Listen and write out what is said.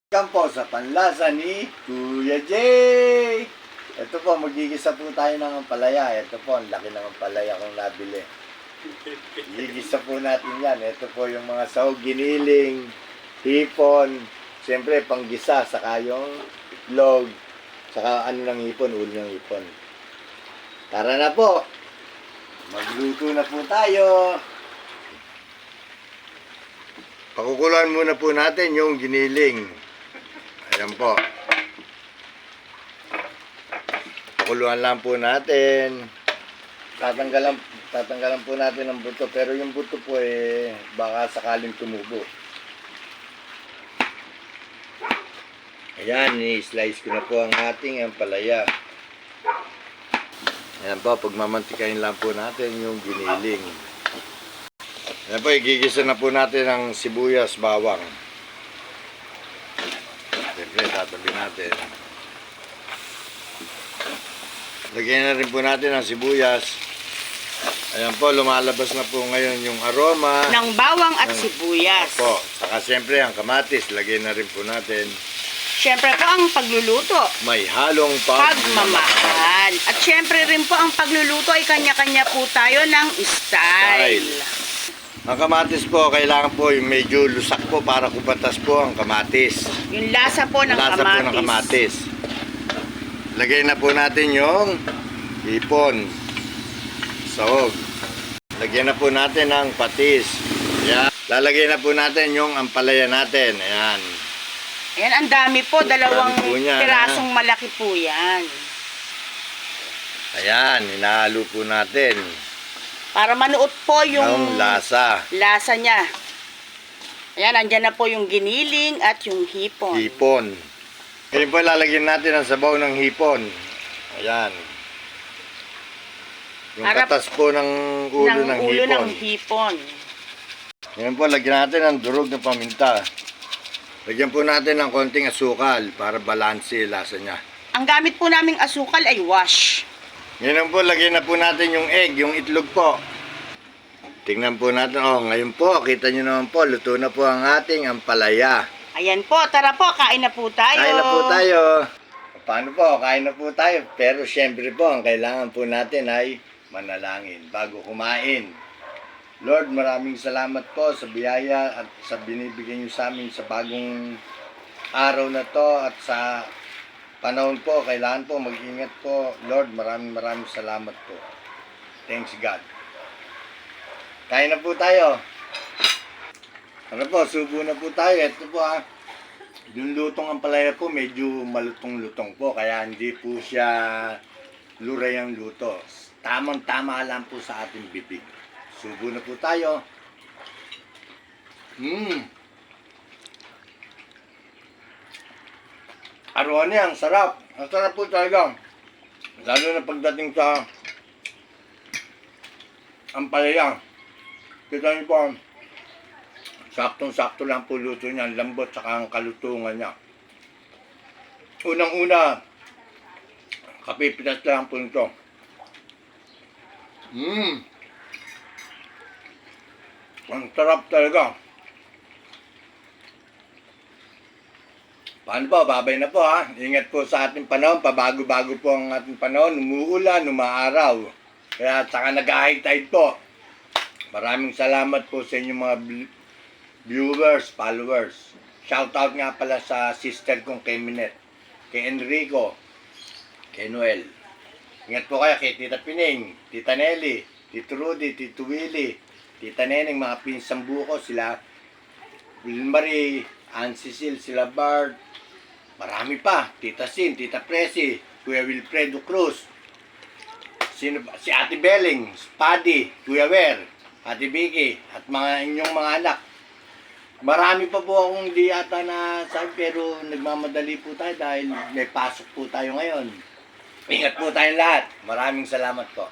Po sa panlasa ni Kuya Jay. Ito po, magigisa po tayo ng ampalaya. Ito po, ang laki ng ampalaya kong nabili. Gigisa po natin yan. Ito po yung mga sahog, giniling, hipon, siyempre panggisa, saka yung itlog, saka ano ng hipon, ulo ng hipon. Tara na po, magluto na po tayo. Pakukuluan muna po natin yung giniling. Ayan po. Pakuluan lang po natin. Tatanggalan po natin ang buto. Pero yung buto po baka sakaling tumubo. Ayan, i-slice ko na po ang ating ampalaya. Ayan po, pagmamantikain lang po natin yung giniling. Ayan po, igigisa na po natin ang sibuyas, bawang. Siyempre, tatabi natin. Lagyan na rin po natin ang sibuyas. Ayan po, lumalabas na po ngayon yung aroma ng bawang at sibuyas. Po, saka siyempre ang kamatis, lagyan na rin po natin. Siyempre po ang pagluluto, May halong pagmamahal. At siyempre rin po ang pagluluto ay kanya-kanya po tayo ng style. Ang kamatis po, kailangan po yung medyo lusak po para kupatas po ang kamatis. Yung lasa po ng Lasa kamatis. po ng kamatis. Lagay na po natin yung hipon, sahog. Lagyan na po natin ang patis. Ayan. Lalagay na po natin yung ampalaya natin. Ayan. Ayan, ang dami po. Dalawang Dami po niyan, pirasong malaki po yan. Ayan, hinahalo po natin. Para manuot po yung lasa. lasa niya. Ayan, andyan na po yung giniling at yung hipon. Hipon. Ngayon po lalagyan natin ang sabaw ng hipon. Ayan. Yung Harap katas po ng ulo ng ulo hipon. ng hipon. Ngayon po lagyan natin ang durog ng paminta. Lagyan po natin ng konting asukal para balanse lasa niya. Ang gamit po naming asukal ay wash. Ngayon po lagyan na po natin yung egg, yung itlog po. Tingnan po natin. Oh, ngayon po, kita nyo naman po, luto na po ang ating ampalaya. Ayan po, tara po, kain na po tayo. Kain na po tayo. Paano po? Kain na po tayo. Pero syempre po, ang kailangan po natin ay manalangin bago kumain. Lord, maraming salamat po sa biyaya at sa binibigay nyo sa amin sa bagong araw na to at sa panahon po. Kailangan po mag-ingat po. Lord, maraming salamat po. Thanks God. Kain na po tayo. Ano po, subo na po tayo. Ito po yung lutong ampalaya po, medyo malutong-lutong po. Kaya hindi po siya luray ang luto. Tamang-tama lang po sa ating bibig. Subo na po tayo. Arwani, ang sarap. Ang sarap po talaga. Lalo na pagdating sa ampalaya. Kita niyo po, saktong-sakto lang po luto niya. Ang lambot saka ang kalutungan niya. Unang-una, kapipitas lang po nito. Ang sarap talaga. Paano po? Babay na po Ingat po sa ating panahon. Pabago-bago po ang ating panahon. Umuulan, umaaraw. Kaya saka nag-high tide po. Maraming salamat po sa inyong mga viewers, followers. Shoutout nga pala sa sister kong kay Minette, kay Enrico, kay Noel. Ingat po kayo kay Tita Pining, Tita Nelly, Tito Rudy, Tito Willie, Tita Neneng, mga pinsang buko, sila Wilmarie, Ann Cecil, sila Bart, marami pa, Tita Sin, Tita Presi, Kuya Wilfredo Cruz, si Ate Belling, Paddy, Kuya Wer, Ate Vicky, at mga inyong mga anak. Marami pa po akong di ata na sabi, pero nagmamadali po tayo dahil may pasok po tayo ngayon. Ingat po tayong lahat. Maraming salamat po.